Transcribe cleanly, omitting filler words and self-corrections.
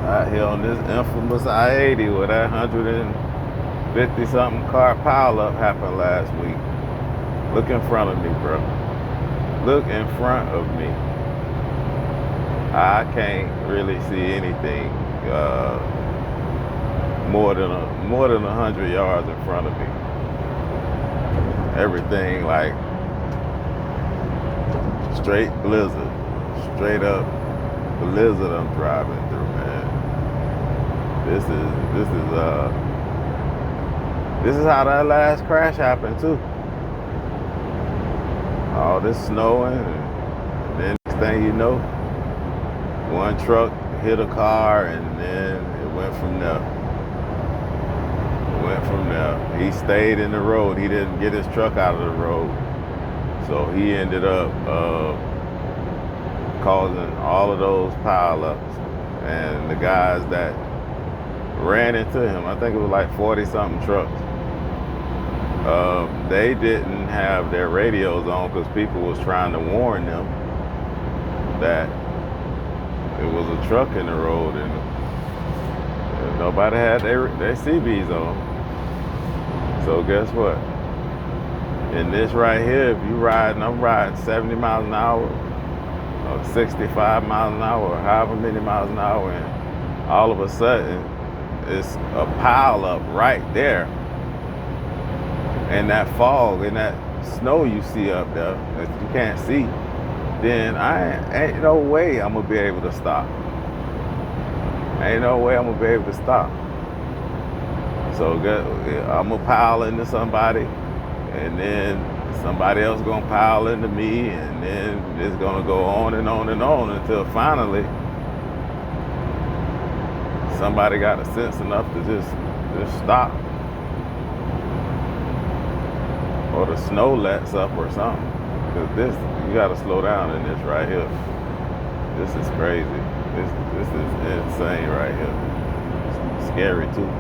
Out here on this infamous I-80 where that 150 something car pileup happened last week. Look in front of me, bro. Look in front of me. I can't really see anything more than 100 yards in front of me. Everything like straight blizzard, straight up blizzard I'm driving through, man. This is how that last crash happened too. All this snowing, and then next thing you know, one truck hit a car, and then it went from there. He stayed in the road. He didn't get his truck out of the road, so he ended up causing all of those pileups. And the guys that ran into him, I think it was like 40-something trucks. They didn't have their radios on because people was trying to warn them that it was a truck in the road, and nobody had their CBs on. So guess what? In this right here, if you riding, I'm riding 70 miles an hour, or 65 miles an hour, or however many miles an hour, and all of a sudden, it's a pile up right there. And that fog and that snow you see up there that you can't see, then ain't no way I'm gonna be able to stop. Ain't no way I'm gonna be able to stop. So I'm gonna pile into somebody, and then somebody else gonna pile into me, and then it's gonna go on and on and on until finally somebody got a sense enough to just stop. Or the snow lets up or something. Because you gotta slow down in this right here. This is crazy. This is insane right here. It's scary too.